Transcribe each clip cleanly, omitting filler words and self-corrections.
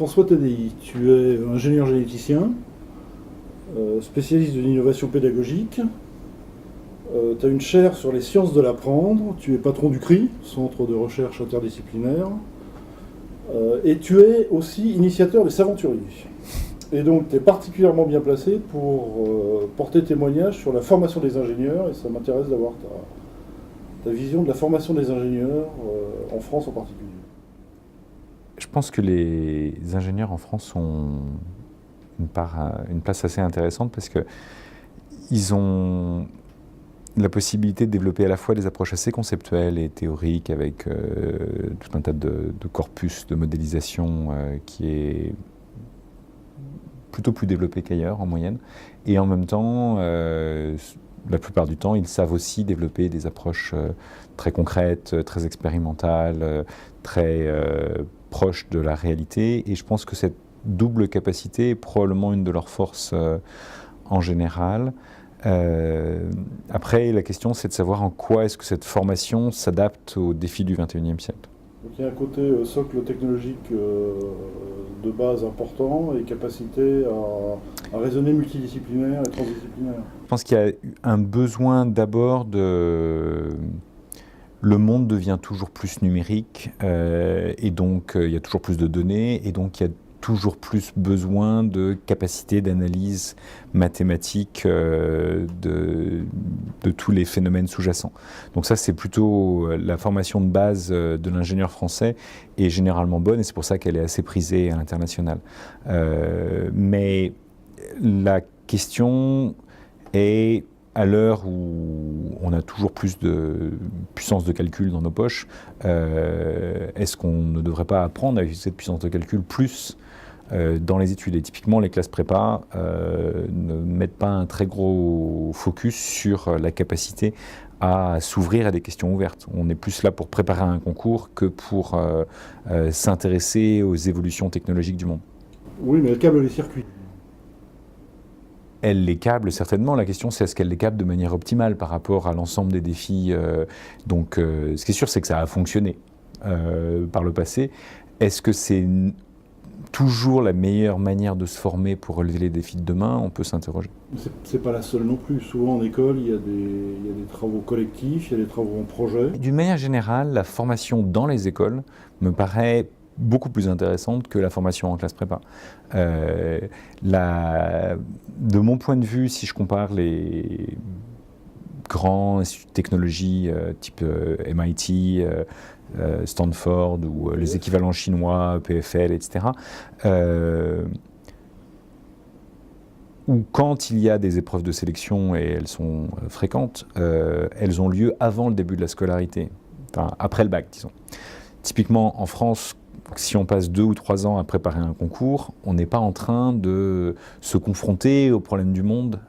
François Tadei, tu es ingénieur généticien, spécialiste de l'innovation pédagogique. Tu as une chaire sur les sciences de l'apprendre, tu es patron du CRI, Centre de recherche interdisciplinaire, et tu es aussi initiateur des Saventuriers. Et donc tu es particulièrement bien placé pour porter témoignage sur la formation des ingénieurs, et ça m'intéresse d'avoir ta vision de la formation des ingénieurs en France en particulier. Je pense que les ingénieurs en France ont une place assez intéressante parce qu'ils ont la possibilité de développer à la fois des approches assez conceptuelles et théoriques avec tout un tas de corpus de modélisation qui est plutôt plus développé qu'ailleurs en moyenne. Et en même temps, la plupart du temps, ils savent aussi développer des approches très concrètes, très expérimentales, très proches de la réalité. Et je pense que cette double capacité est probablement une de leurs forces en général. Après, la question, c'est de savoir en quoi est-ce que cette formation s'adapte aux défis du XXIe siècle. Donc il y a un côté socle technologique de base important et capacité à raisonner multidisciplinaire et transdisciplinaire. Je pense qu'il y a un besoin d'abord de... Le monde devient toujours plus numérique et donc il y a toujours plus de données et donc il y a toujours plus besoin de capacités d'analyse mathématique de tous les phénomènes sous-jacents. Donc ça, c'est plutôt la formation de base de l'ingénieur français est généralement bonne et c'est pour ça qu'elle est assez prisée à l'international. Mais la question est, à l'heure où on a toujours plus de puissance de calcul dans nos poches, est-ce qu'on ne devrait pas apprendre à utiliser cette puissance de calcul plus dans les études? Et typiquement, les classes prépa ne mettent pas un très gros focus sur la capacité à s'ouvrir à des questions ouvertes. On est plus là pour préparer un concours que pour s'intéresser aux évolutions technologiques du monde. Oui, mais elle câble les circuits. Elle les câble certainement. La question, c'est est-ce qu'elle les câble de manière optimale par rapport à l'ensemble des défis. Donc, ce qui est sûr, c'est que ça a fonctionné par le passé. Est-ce que c'est toujours la meilleure manière de se former pour relever les défis de demain? On peut s'interroger. C'est pas la seule non plus. Souvent en école, il y a des travaux collectifs, il y a des travaux en projet. D'une manière générale, la formation dans les écoles me paraît beaucoup plus intéressante que la formation en classe prépa. De mon point de vue, si je compare les grands instituts de technologie type MIT, Stanford ou les équivalents chinois, PFL, etc., où quand il y a des épreuves de sélection, et elles sont fréquentes, elles ont lieu avant le début de la scolarité, enfin après le bac, disons. Typiquement, en France, si on passe 2 ou 3 ans à préparer un concours, on n'est pas en train de se confronter aux problèmes du monde.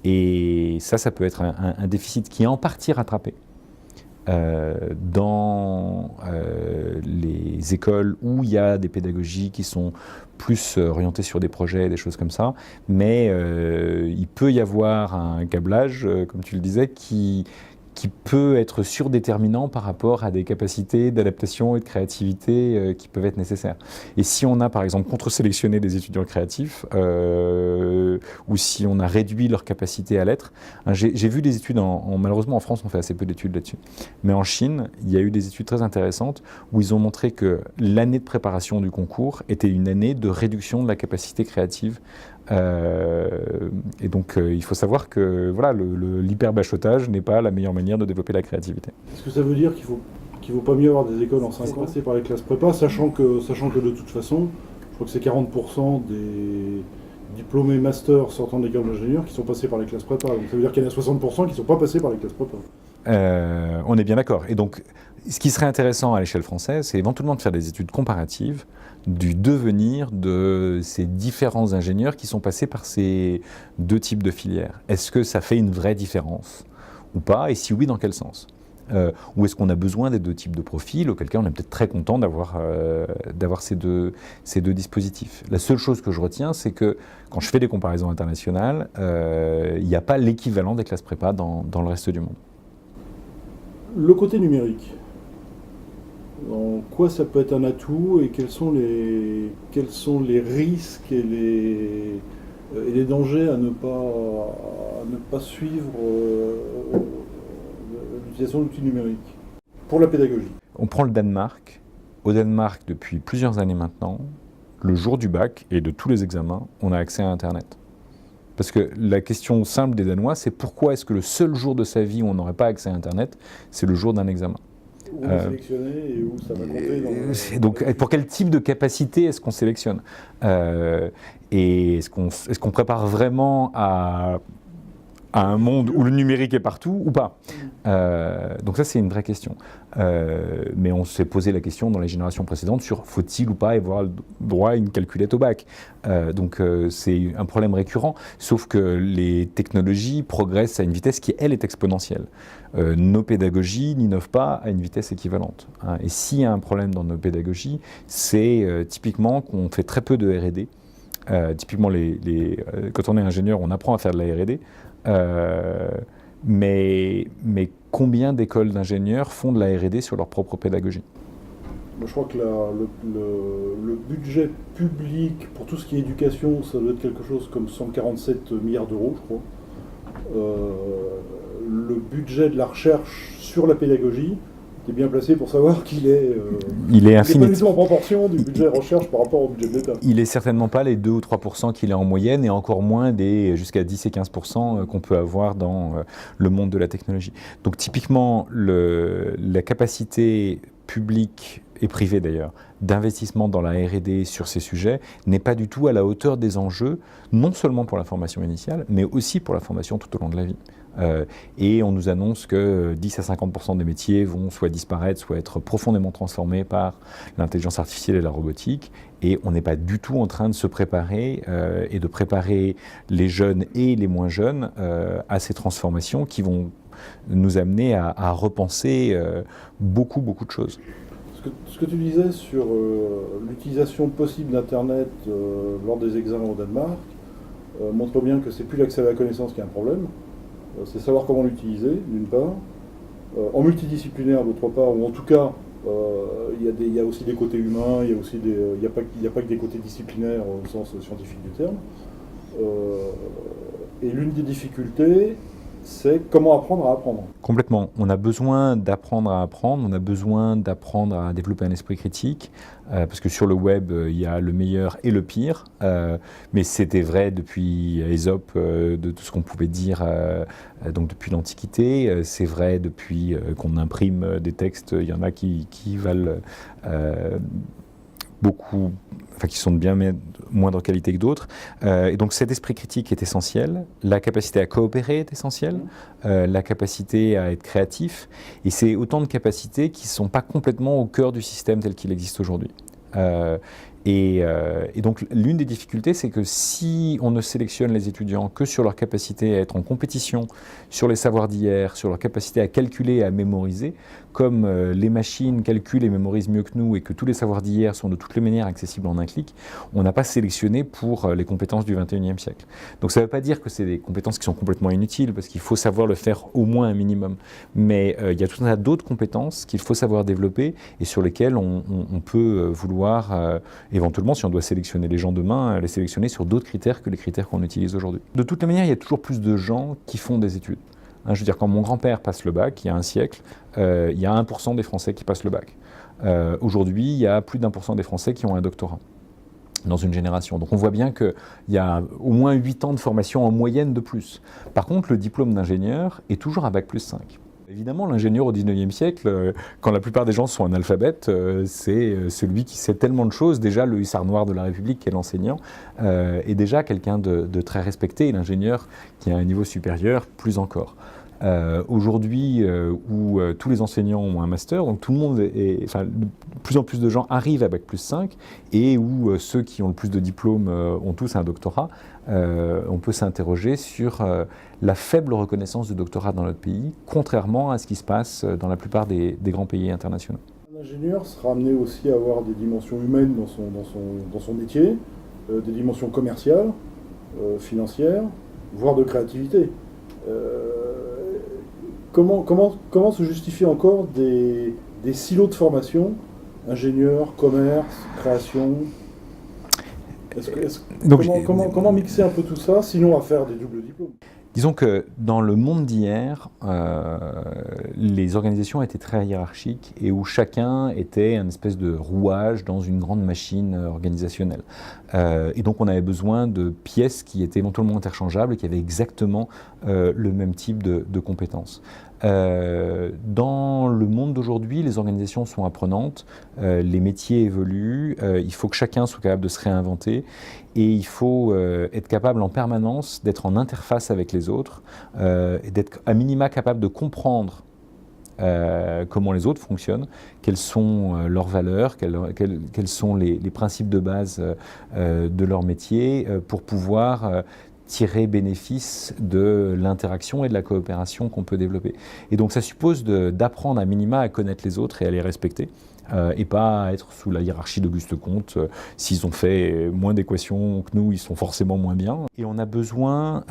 Et ça peut être un déficit qui est en partie rattrapé dans les écoles où il y a des pédagogies qui sont plus orientées sur des projets, des choses comme ça. Mais il peut y avoir un câblage, comme tu le disais, qui peut être surdéterminant par rapport à des capacités d'adaptation et de créativité qui peuvent être nécessaires. Et si on a par exemple contre-sélectionné des étudiants créatifs, ou si on a réduit leur capacité à l'être, j'ai vu des études, malheureusement en France on fait assez peu d'études là-dessus, mais en Chine il y a eu des études très intéressantes où ils ont montré que l'année de préparation du concours était une année de réduction de la capacité créative. Et donc il faut savoir que voilà, l'hyperbachotage n'est pas la meilleure manière de développer la créativité. Est-ce que ça veut dire qu'il vaut pas mieux avoir des écoles en 5 ans passées par les classes prépa, sachant que de toute façon, je crois que c'est 40% des diplômés master sortant de l'école d'ingénieur qui sont passés par les classes prépa. Donc ça veut dire qu'il y en a 60% qui ne sont pas passés par les classes prépa. On est bien d'accord. Et donc, ce qui serait intéressant à l'échelle française, c'est éventuellement de faire des études comparatives du devenir de ces différents ingénieurs qui sont passés par ces 2 types de filières. Est-ce que ça fait une vraie différence ou pas? Et si oui, dans quel sens? Ou est-ce qu'on a besoin des 2 types de profils, auquel cas on est peut-être très content d'avoir ces deux dispositifs. La seule chose que je retiens, c'est que quand je fais des comparaisons internationales, il n'y a pas l'équivalent des classes prépa dans le reste du monde. Le côté numérique. En quoi ça peut être un atout et quels sont les risques et les dangers à ne pas suivre l'utilisation d'outils numériques pour la pédagogie. On prend le Danemark. Au Danemark, depuis plusieurs années maintenant, le jour du bac et de tous les examens, on a accès à Internet. Parce que la question simple des Danois, c'est pourquoi est-ce que le seul jour de sa vie où on n'aurait pas accès à Internet, c'est le jour d'un examen. Où on est sélectionné et où ça va compter donc, pour quel type de capacité est-ce qu'on sélectionne et est-ce qu'on prépare vraiment à un monde où le numérique est partout ou pas donc ça, c'est une vraie question. Mais on s'est posé la question dans les générations précédentes sur faut-il ou pas avoir le droit à une calculette au bac. Donc c'est un problème récurrent, sauf que les technologies progressent à une vitesse qui, elle, est exponentielle. Nos pédagogies n'innovent pas à une vitesse équivalente. Et s'il y a un problème dans nos pédagogies, c'est typiquement qu'on fait très peu de R&D. Typiquement, quand on est ingénieur, on apprend à faire de la R&D. Mais combien d'écoles d'ingénieurs font de la R&D sur leur propre pédagogie? Je crois que le budget public pour tout ce qui est éducation, ça doit être quelque chose comme 147 milliards d'euros, je crois. Le budget de la recherche sur la pédagogie, tu es bien placé pour savoir qu'il est, il est infini. Pas du tout en proportion du budget recherche par rapport au budget de l'État. Il est certainement pas les 2 ou 3% qu'il est en moyenne, et encore moins des jusqu'à 10 et 15% qu'on peut avoir dans le monde de la technologie. Donc typiquement, la capacité publique et privée d'ailleurs d'investissement dans la R&D sur ces sujets n'est pas du tout à la hauteur des enjeux, non seulement pour la formation initiale, mais aussi pour la formation tout au long de la vie. Et on nous annonce que 10 à 50% des métiers vont soit disparaître, soit être profondément transformés par l'intelligence artificielle et la robotique. Et on n'est pas du tout en train de se préparer et de préparer les jeunes et les moins jeunes à ces transformations qui vont nous amener à repenser beaucoup de choses. Ce que tu disais sur l'utilisation possible d'Internet lors des examens au Danemark montre bien que c'est plus l'accès à la connaissance qui est un problème. C'est savoir comment l'utiliser, d'une part, en multidisciplinaire, d'autre part, ou en tout cas, il y a aussi des côtés humains, il n'y a pas que des côtés disciplinaires au sens scientifique du terme. Et l'une des difficultés, c'est comment apprendre à apprendre. Complètement. On a besoin d'apprendre à apprendre, on a besoin d'apprendre à développer un esprit critique, parce que sur le web, il y a le meilleur et le pire, mais c'était vrai depuis Ésope, de tout ce qu'on pouvait dire, donc depuis l'Antiquité, c'est vrai depuis qu'on imprime des textes, il y en a qui valent beaucoup, enfin qui sont de bien moindre qualité que d'autres. Et donc cet esprit critique est essentiel, la capacité à coopérer est essentielle, la capacité à être créatif, et c'est autant de capacités qui ne sont pas complètement au cœur du système tel qu'il existe aujourd'hui. Et donc l'une des difficultés, c'est que si on ne sélectionne les étudiants que sur leur capacité à être en compétition, sur les savoirs d'hier, sur leur capacité à calculer et à mémoriser, comme les machines calculent et mémorisent mieux que nous et que tous les savoirs d'hier sont de toutes les manières accessibles en un clic, on n'a pas sélectionné pour les compétences du 21e siècle. Donc ça ne veut pas dire que c'est des compétences qui sont complètement inutiles, parce qu'il faut savoir le faire au moins un minimum. Mais il y a tout un tas d'autres compétences qu'il faut savoir développer et sur lesquelles on peut vouloir, éventuellement, si on doit sélectionner les gens demain, les sélectionner sur d'autres critères que les critères qu'on utilise aujourd'hui. De toutes les manières, il y a toujours plus de gens qui font des études. Je veux dire, quand mon grand-père passe le bac, il y a un siècle, il y a 1% des Français qui passent le bac. Aujourd'hui, il y a plus d'1% des Français qui ont un doctorat dans une génération. Donc on voit bien qu'il y a au moins 8 ans de formation en moyenne de plus. Par contre, le diplôme d'ingénieur est toujours à bac plus 5. Évidemment, l'ingénieur au 19e siècle, quand la plupart des gens sont analphabètes, c'est celui qui sait tellement de choses. Déjà, le hussard noir de la République, qui est l'enseignant, est déjà quelqu'un de très respecté, et l'ingénieur qui a un niveau supérieur, plus encore. Aujourd'hui, où tous les enseignants ont un master, donc tout le monde de plus en plus de gens arrivent à bac plus 5, et où ceux qui ont le plus de diplômes ont tous un doctorat, on peut s'interroger sur la faible reconnaissance du doctorat dans notre pays, contrairement à ce qui se passe dans la plupart des grands pays internationaux. L'ingénieur sera amené aussi à avoir des dimensions humaines dans son métier, des dimensions commerciales, financières, voire de créativité. Comment se justifient encore des des silos de formation, ingénieur, commerce, création. Donc, Comment mixer un peu tout ça, sinon à faire des doubles diplômes? disons que dans le monde d'hier, les organisations étaient très hiérarchiques et où chacun était un espèce de rouage dans une grande machine organisationnelle. Et donc on avait besoin de pièces qui étaient éventuellement interchangeables et qui avaient exactement le même type de compétences. Dans le monde d'aujourd'hui, les organisations sont apprenantes, les métiers évoluent, il faut que chacun soit capable de se réinventer et il faut être capable en permanence d'être en interface avec les autres et d'être à minima capable de comprendre comment les autres fonctionnent, quelles sont leurs valeurs, quels sont les principes de base de leur métier pour pouvoir tirer bénéfice de l'interaction et de la coopération qu'on peut développer. Et donc ça suppose d'apprendre à minima à connaître les autres et à les respecter. Et pas être sous la hiérarchie d'Auguste Comte. S'ils ont fait moins d'équations que nous, ils sont forcément moins bien. Et on a besoin,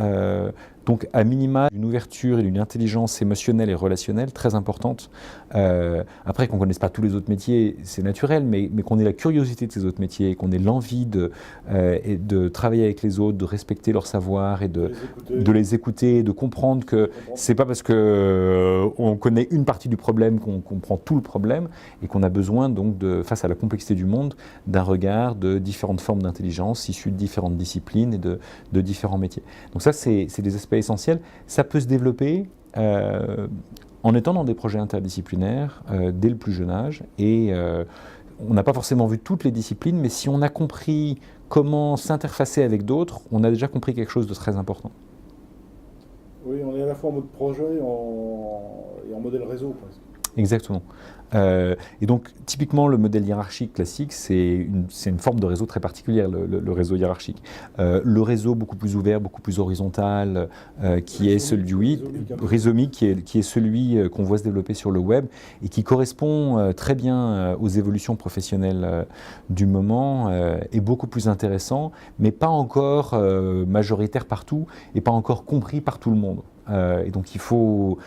donc à minima, d'une ouverture et d'une intelligence émotionnelle et relationnelle très importante. Après, qu'on ne connaisse pas tous les autres métiers, c'est naturel, mais qu'on ait la curiosité de ces autres métiers, qu'on ait l'envie de travailler avec les autres, de respecter leur savoir et de les écouter, de comprendre que c'est pas parce qu'on connaît une partie du problème qu'on comprend tout le problème et qu'on a besoin donc face à la complexité du monde, d'un regard de différentes formes d'intelligence issues de différentes disciplines et de différents métiers. Donc ça, c'est des aspects essentiels. Ça peut se développer en étant dans des projets interdisciplinaires dès le plus jeune âge. Et on n'a pas forcément vu toutes les disciplines, mais si on a compris comment s'interfacer avec d'autres, on a déjà compris quelque chose de très important. Oui, on est à la fois en mode projet et en modèle réseau presque. Exactement. Et donc, typiquement, le modèle hiérarchique classique, c'est une forme de réseau très particulière, le réseau hiérarchique. Le réseau beaucoup plus ouvert, beaucoup plus horizontal, qui est celui rhizomique, qui est celui qu'on voit se développer sur le web et qui correspond très bien aux évolutions professionnelles du moment, est beaucoup plus intéressant, mais pas encore majoritaire partout et pas encore compris par tout le monde. Et donc il faut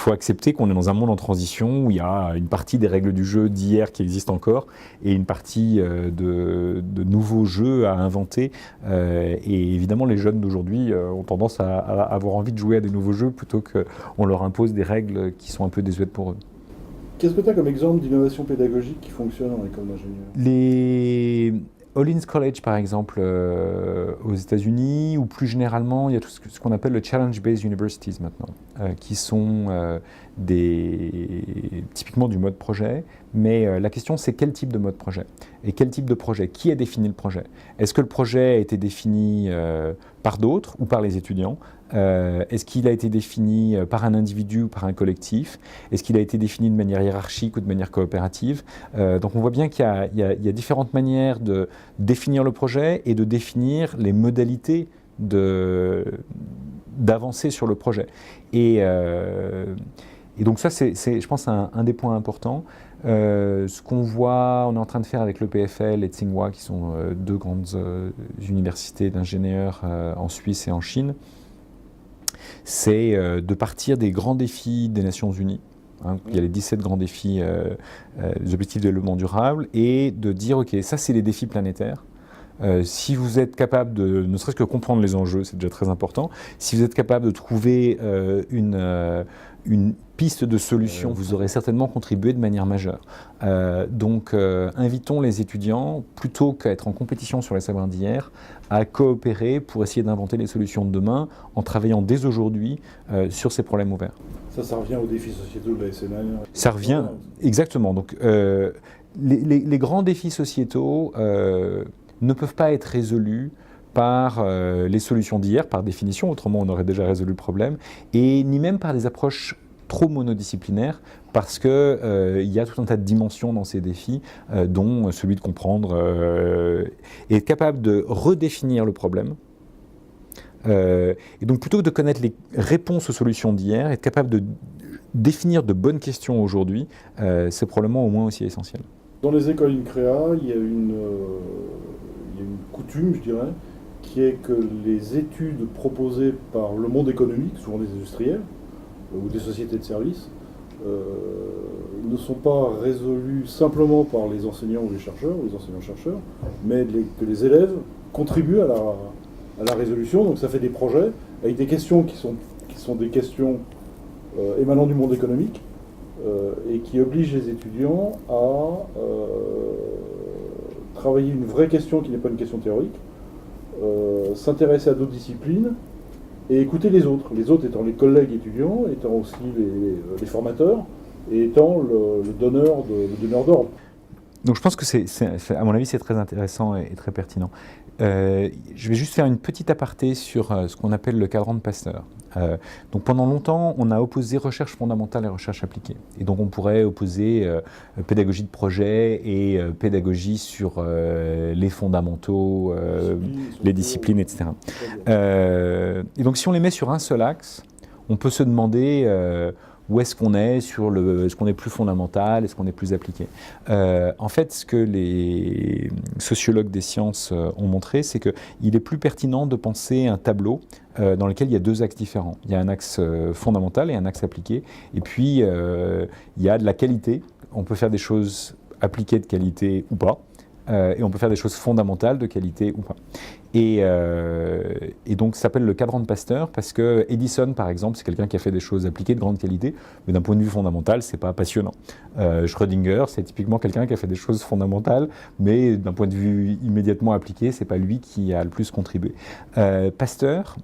accepter qu'on est dans un monde en transition où il y a une partie des règles du jeu d'hier qui existent encore et une partie de nouveaux jeux à inventer. Et évidemment, les jeunes d'aujourd'hui ont tendance à avoir envie de jouer à des nouveaux jeux plutôt qu'on leur impose des règles qui sont un peu désuètes pour eux. Qu'est-ce que tu as comme exemple d'innovation pédagogique qui fonctionne en école d'ingénieur? Les Hollins College, par exemple, aux États-Unis, ou plus généralement, il y a tout ce qu'on appelle le Challenge-Based Universities maintenant, qui sont typiquement du mode projet. Mais la question, c'est quel type de mode projet? Et quel type de projet? Qui a défini le projet? Est-ce que le projet a été défini par d'autres ou par les étudiants? Est-ce qu'il a été défini par un individu ou par un collectif? Est-ce qu'il a été défini de manière hiérarchique ou de manière coopérative? Donc on voit bien qu'il y a différentes manières de définir le projet et de définir les modalités d'avancer sur le projet. Et donc ça, c'est je pense, un des points importants. Ce qu'on voit, on est en train de faire avec l'EPFL et Tsinghua, qui sont deux grandes universités d'ingénieurs en Suisse et en Chine, c'est de partir des grands défis des Nations Unies. Il y a les 17 grands défis des objectifs de développement durable et de dire, OK, ça c'est les défis planétaires. Si vous êtes capable de ne serait-ce que comprendre les enjeux, c'est déjà très important. Si vous êtes capable de trouver une piste de solution, vous aurez certainement contribué de manière majeure. Donc invitons les étudiants, plutôt qu'à être en compétition sur les savoirs d'hier, à coopérer pour essayer d'inventer les solutions de demain en travaillant dès aujourd'hui sur ces problèmes ouverts. Ça revient aux défis sociétaux de la SNR. Ça revient, exactement. Donc les grands défis sociétaux ne peuvent pas être résolus par les solutions d'hier, par définition, autrement on aurait déjà résolu le problème, et ni même par des approches trop monodisciplinaires, parce qu'il y a tout un tas de dimensions dans ces défis, dont celui de comprendre et être capable de redéfinir le problème. Et donc plutôt que de connaître les réponses aux solutions d'hier, être capable de définir de bonnes questions aujourd'hui, c'est probablement au moins aussi essentiel. Dans les écoles INCREA, il y a une coutume, je dirais, qui est que les études proposées par le monde économique, souvent des industriels ou des sociétés de services, ne sont pas résolus simplement par les enseignants ou les chercheurs, ou les enseignants-chercheurs, mais que les élèves contribuent à la résolution. Donc ça fait des projets avec des questions qui sont des questions émanant du monde économique et qui obligent les étudiants à travailler une vraie question qui n'est pas une question théorique, s'intéresser à d'autres disciplines et écouter les autres étant les collègues étudiants, étant aussi les formateurs et étant le donneur d'ordre. Donc je pense que à mon avis, c'est très intéressant et très pertinent. Je vais juste faire une petite aparté sur ce qu'on appelle le cadran de Pasteur. Donc pendant longtemps, on a opposé recherche fondamentale et recherche appliquée. Et donc on pourrait opposer pédagogie de projet et pédagogie sur les fondamentaux, les disciplines, etc. Et donc si on les met sur un seul axe, on peut se demander où est-ce qu'on est sur est-ce qu'on est plus fondamental, est-ce qu'on est plus appliqué. En fait, ce que les sociologues des sciences ont montré, c'est qu'il est plus pertinent de penser un tableau dans lequel il y a deux axes différents. Il y a un axe fondamental et un axe appliqué. Et puis, il y a de la qualité. On peut faire des choses appliquées de qualité ou pas. Et on peut faire des choses fondamentales de qualité ou pas. Et donc ça s'appelle le cadran de Pasteur parce que Edison, par exemple, c'est quelqu'un qui a fait des choses appliquées de grande qualité, mais d'un point de vue fondamental, c'est pas passionnant. Schrödinger, c'est typiquement quelqu'un qui a fait des choses fondamentales, mais d'un point de vue immédiatement appliqué, c'est pas lui qui a le plus contribué. Pasteur,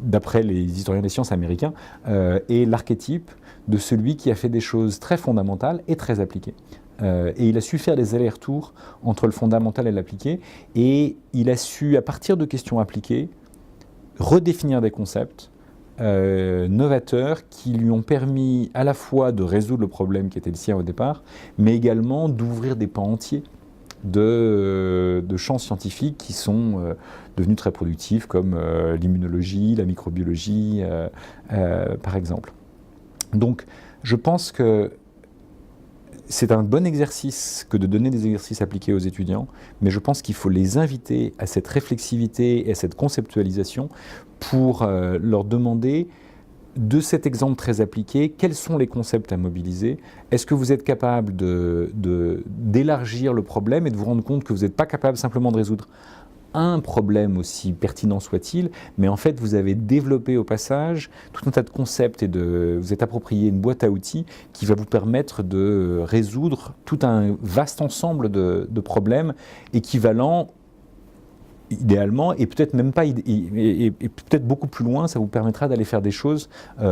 d'après les historiens des sciences américains, est l'archétype de celui qui a fait des choses très fondamentales et très appliquées. Et il a su faire des allers-retours entre le fondamental et l'appliqué, et il a su, à partir de questions appliquées, redéfinir des concepts novateurs qui lui ont permis à la fois de résoudre le problème qui était le sien au départ, mais également d'ouvrir des pans entiers de champs scientifiques qui sont devenus très productifs, comme l'immunologie, la microbiologie, par exemple. Donc, je pense que c'est un bon exercice que de donner des exercices appliqués aux étudiants, mais je pense qu'il faut les inviter à cette réflexivité et à cette conceptualisation pour leur demander, de cet exemple très appliqué, quels sont les concepts à mobiliser? Est-ce que vous êtes capable d'élargir le problème et de vous rendre compte que vous n'êtes pas capable simplement de résoudre un problème, aussi pertinent soit-il, mais en fait vous avez développé au passage tout un tas de concepts et vous êtes approprié une boîte à outils qui va vous permettre de résoudre tout un vaste ensemble de problèmes équivalents idéalement, et peut-être même pas, et peut-être beaucoup plus loin. Ça vous permettra d'aller faire des choses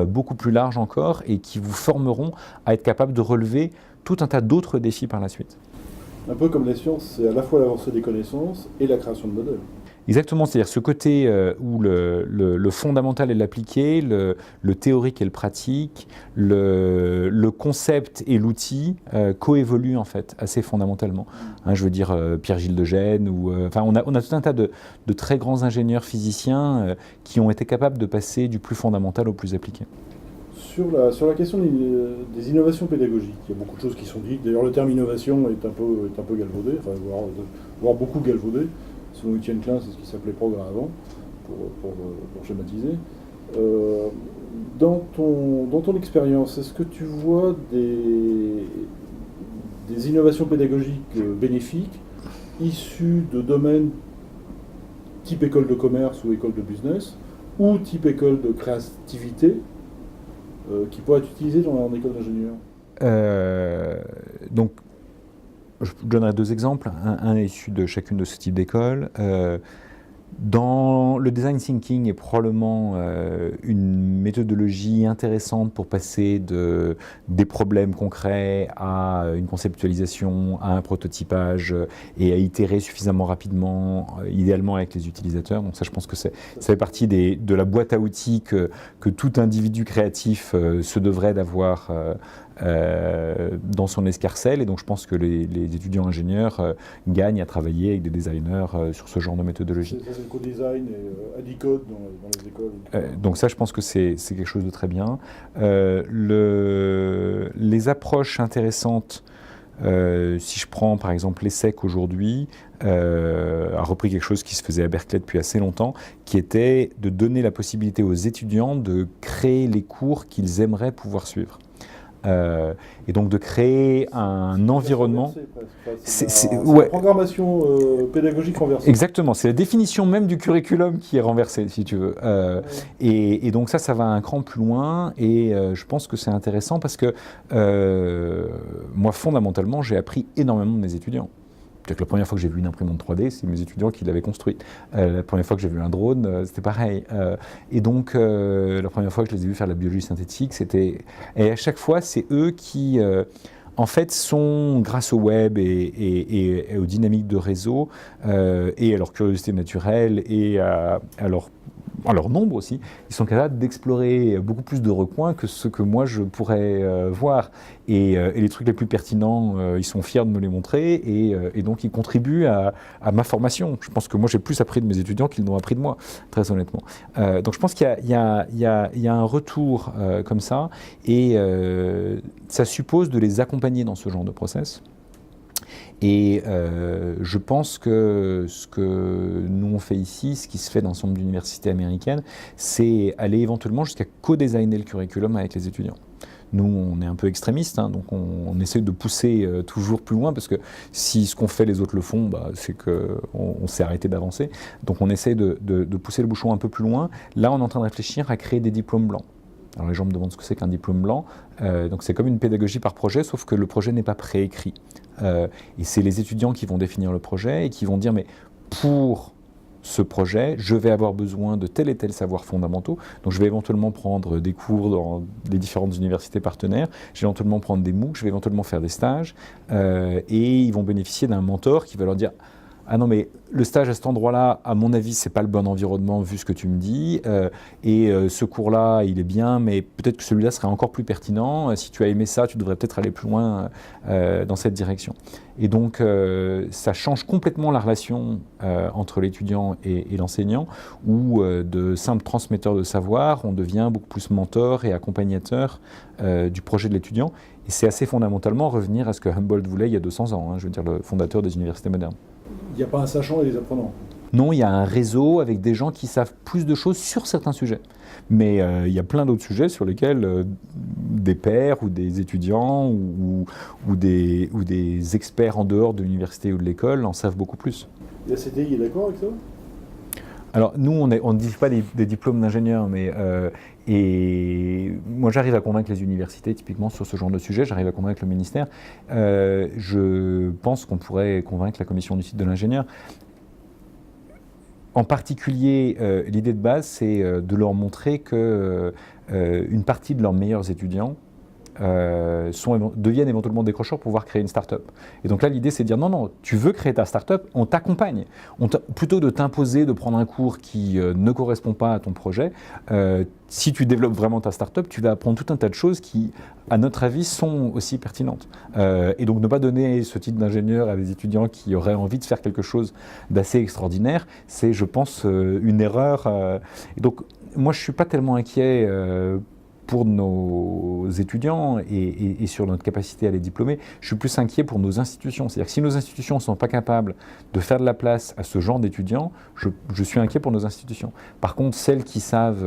beaucoup plus larges encore et qui vous formeront à être capable de relever tout un tas d'autres défis par la suite. Un peu comme les sciences, c'est à la fois l'avancée des connaissances et la création de modèles. Exactement, c'est-à-dire ce côté où le fondamental et l'appliqué, le théorique et le pratique, le concept et l'outil coévoluent en fait assez fondamentalement. Hein, je veux dire Pierre-Gilles de Gennes, enfin on a tout un tas de très grands ingénieurs physiciens qui ont été capables de passer du plus fondamental au plus appliqué. Sur la question des innovations pédagogiques, il y a beaucoup de choses qui sont dites. D'ailleurs, le terme innovation est un peu galvaudé, enfin, voire beaucoup galvaudé. Selon Étienne Klein, c'est ce qui s'appelait progrès avant, pour schématiser. Dans ton expérience, est-ce que tu vois des innovations pédagogiques bénéfiques issues de domaines type école de commerce ou école de business, ou type école de créativité, qui pourraient être utilisées en école d'ingénieur? Donc, je donnerai deux exemples, un issu de chacune de ce type d'école. Dans le design thinking est probablement une méthodologie intéressante pour passer des problèmes concrets à une conceptualisation, à un prototypage et à itérer suffisamment rapidement, idéalement avec les utilisateurs. Donc ça, je pense que ça fait partie de la boîte à outils que tout individu créatif se devrait d'avoir dans son escarcelle, et donc je pense que les étudiants ingénieurs gagnent à travailler avec des designers sur ce genre de méthodologie. Ça, c'est le co-design et Adicode dans les écoles. Donc ça, je pense que c'est quelque chose de très bien. Les approches intéressantes, si je prends par exemple l'ESSEC aujourd'hui, a repris quelque chose qui se faisait à Berkeley depuis assez longtemps, qui était de donner la possibilité aux étudiants de créer les cours qu'ils aimeraient pouvoir suivre. Et donc de créer un environnement. C'est ouais. la programmation pédagogique renversée. Exactement, c'est la définition même du curriculum qui est renversée, si tu veux. Et donc ça va un cran plus loin, et je pense que c'est intéressant parce que moi, fondamentalement, j'ai appris énormément de mes étudiants. C'est-à-dire que la première fois que j'ai vu une imprimante 3D, c'est mes étudiants qui l'avaient construite. La première fois que j'ai vu un drone, c'était pareil. Et donc, la première fois que je les ai vus faire de la biologie synthétique, c'était... Et à chaque fois, c'est eux qui, en fait, sont, grâce au web et aux dynamiques de réseau, et à leur curiosité naturelle, et à leur nombre aussi, ils sont capables d'explorer beaucoup plus de recoins que ce que moi je pourrais voir. Et les trucs les plus pertinents, ils sont fiers de me les montrer, et donc ils contribuent à ma formation. Je pense que moi j'ai plus appris de mes étudiants qu'ils n'ont appris de moi, très honnêtement. Donc je pense qu'il y a un retour comme ça, et ça suppose de les accompagner dans ce genre de process. Et je pense que ce que nous on fait ici, ce qui se fait dans l'ensemble d'universités américaines, c'est aller éventuellement jusqu'à co-designer le curriculum avec les étudiants. Nous, on est un peu extrémistes, hein, donc on essaie de pousser toujours plus loin, parce que si ce qu'on fait, les autres le font, c'est qu'on s'est arrêté d'avancer. Donc on essaie de pousser le bouchon un peu plus loin. Là, on est en train de réfléchir à créer des diplômes blancs. Alors les gens me demandent ce que c'est qu'un diplôme blanc. Donc c'est comme une pédagogie par projet, sauf que le projet n'est pas préécrit. Et c'est les étudiants qui vont définir le projet et qui vont dire, mais pour ce projet, je vais avoir besoin de tel et tel savoir fondamentaux. Donc je vais éventuellement prendre des cours dans les différentes universités partenaires, je vais éventuellement prendre des MOOC, je vais éventuellement faire des stages, et ils vont bénéficier d'un mentor qui va leur dire, ah non, mais le stage à cet endroit-là, à mon avis, c'est pas le bon environnement vu ce que tu me dis, et ce cours-là, il est bien, mais peut-être que celui-là serait encore plus pertinent. Si tu as aimé ça, tu devrais peut-être aller plus loin dans cette direction. Et donc, ça change complètement la relation entre l'étudiant et l'enseignant, où de simples transmetteurs de savoir, on devient beaucoup plus mentor et accompagnateur du projet de l'étudiant. Et c'est assez fondamentalement revenir à ce que Humboldt voulait il y a 200 ans, hein, je veux dire le fondateur des universités modernes. Il n'y a pas un sachant et des apprenants. Non, il y a un réseau avec des gens qui savent plus de choses sur certains sujets. Mais il y a plein d'autres sujets sur lesquels des pairs ou des étudiants ou des experts en dehors de l'université ou de l'école en savent beaucoup plus. La CTI est d'accord avec ça ? Alors nous, on ne dit pas des diplômes d'ingénieurs, mais et moi j'arrive à convaincre les universités typiquement sur ce genre de sujet, j'arrive à convaincre le ministère. Je pense qu'on pourrait convaincre la commission du titre de l'ingénieur. En particulier, l'idée de base, c'est de leur montrer que une partie de leurs meilleurs étudiants deviennent éventuellement décrocheurs pour pouvoir créer une start-up. Et donc là, l'idée, c'est de dire non, tu veux créer ta start-up, on t'accompagne. Plutôt de t'imposer de prendre un cours qui ne correspond pas à ton projet, si tu développes vraiment ta start-up, tu vas apprendre tout un tas de choses qui, à notre avis, sont aussi pertinentes. Et donc ne pas donner ce titre d'ingénieur à des étudiants qui auraient envie de faire quelque chose d'assez extraordinaire, c'est, je pense, une erreur. Et donc, moi, je ne suis pas tellement inquiet pour nos étudiants et sur notre capacité à les diplômer. Je suis plus inquiet pour nos institutions. C'est-à-dire que si nos institutions ne sont pas capables de faire de la place à ce genre d'étudiants, je suis inquiet pour nos institutions. Par contre, celles qui savent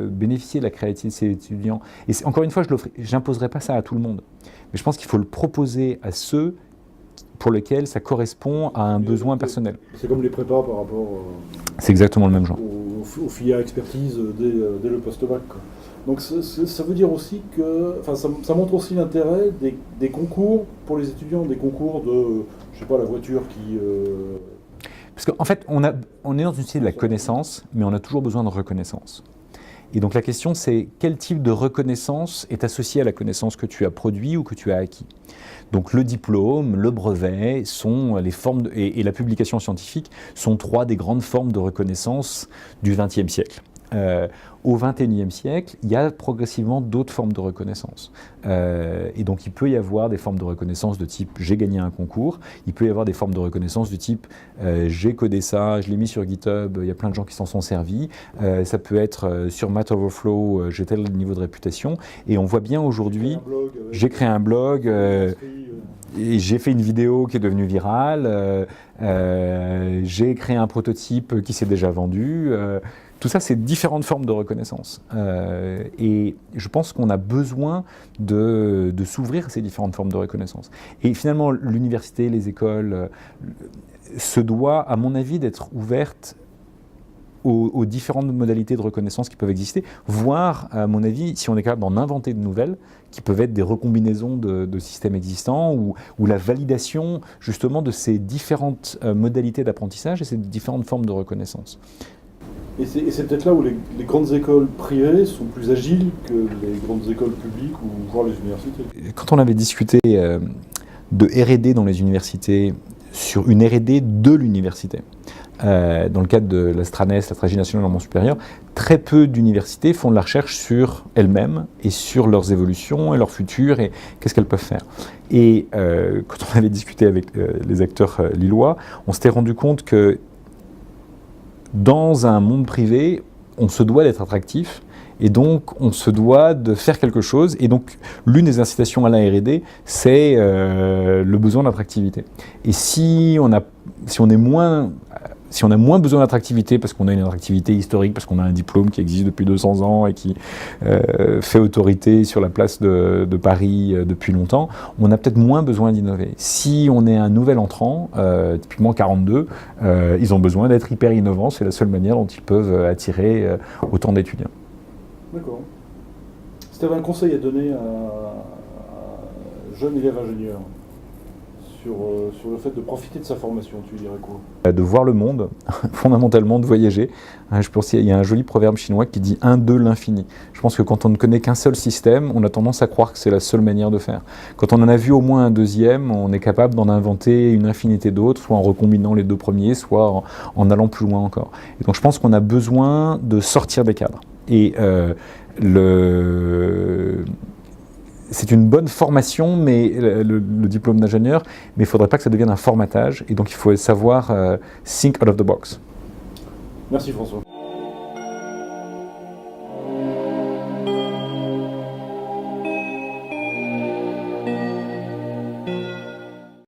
bénéficier de la créativité de ces étudiants, et encore une fois, je n'imposerai pas ça à tout le monde, mais je pense qu'il faut le proposer à ceux pour lesquels ça correspond à un besoin personnel. C'est comme les prépas par rapport c'est exactement le même genre. Aux filières expertise dès le post-bac. Donc ça veut dire aussi que, enfin, ça montre aussi l'intérêt des concours pour les étudiants, des concours de, je sais pas, la voiture qui... Parce qu'en fait, on est dans une société de la connaissance, mais on a toujours besoin de reconnaissance. Et donc la question, c'est quel type de reconnaissance est associé à la connaissance que tu as produite ou que tu as acquis. Donc le diplôme, le brevet sont les formes et la publication scientifique sont trois des grandes formes de reconnaissance du XXe siècle. Au XXIe siècle, il y a progressivement d'autres formes de reconnaissance. Et donc il peut y avoir des formes de reconnaissance de type j'ai gagné un concours, il peut y avoir des formes de reconnaissance du type j'ai codé ça, je l'ai mis sur GitHub, il y a plein de gens qui s'en sont servis, ça peut être sur Math Overflow, j'ai tel niveau de réputation, et on voit bien aujourd'hui, j'ai créé un blog, et j'ai fait une vidéo qui est devenue virale, j'ai créé un prototype qui s'est déjà vendu. tout ça, c'est différentes formes de reconnaissance. Et je pense qu'on a besoin de s'ouvrir à ces différentes formes de reconnaissance. Et finalement, l'université, les écoles, se doit, à mon avis, d'être ouverte aux différentes modalités de reconnaissance qui peuvent exister, voire, à mon avis, si on est capable d'en inventer de nouvelles, qui peuvent être des recombinaisons de systèmes existants ou la validation justement de ces différentes modalités d'apprentissage et ces différentes formes de reconnaissance. Et c'est peut-être là où les grandes écoles privées sont plus agiles que les grandes écoles publiques ou voire les universités. Quand on avait discuté de R&D dans les universités, sur une R&D de l'université, dans le cadre de la STRANES, la Stratégie nationale de l'enseignement supérieur, très peu d'universités font de la recherche sur elles-mêmes et sur leurs évolutions et leur futur et qu'est-ce qu'elles peuvent faire. Et quand on avait discuté avec les acteurs lillois, on s'était rendu compte que dans un monde privé, on se doit d'être attractif et donc on se doit de faire quelque chose. Et donc l'une des incitations à la R&D, c'est le besoin d'attractivité. Et si on a moins besoin d'attractivité parce qu'on a une attractivité historique, parce qu'on a un diplôme qui existe depuis 200 ans et qui fait autorité sur la place de Paris depuis longtemps, on a peut-être moins besoin d'innover. Si on est un nouvel entrant, typiquement 42, ils ont besoin d'être hyper innovants, c'est la seule manière dont ils peuvent attirer autant d'étudiants. D'accord. Si tu avais un conseil à donner à jeune élève ingénieur sur le fait de profiter de sa formation, tu lui dirais quoi? De voir le monde, fondamentalement de voyager. Je pense qu'il y a un joli proverbe chinois qui dit 1, 2, l'infini. Je pense que quand on ne connaît qu'un seul système, on a tendance à croire que c'est la seule manière de faire. Quand on en a vu au moins un deuxième, on est capable d'en inventer une infinité d'autres, soit en recombinant les deux premiers, soit en allant plus loin encore. Et donc je pense qu'on a besoin de sortir des cadres. Et c'est une bonne formation, mais le diplôme d'ingénieur, mais il ne faudrait pas que ça devienne un formatage. Et donc il faut savoir think out of the box. Merci François.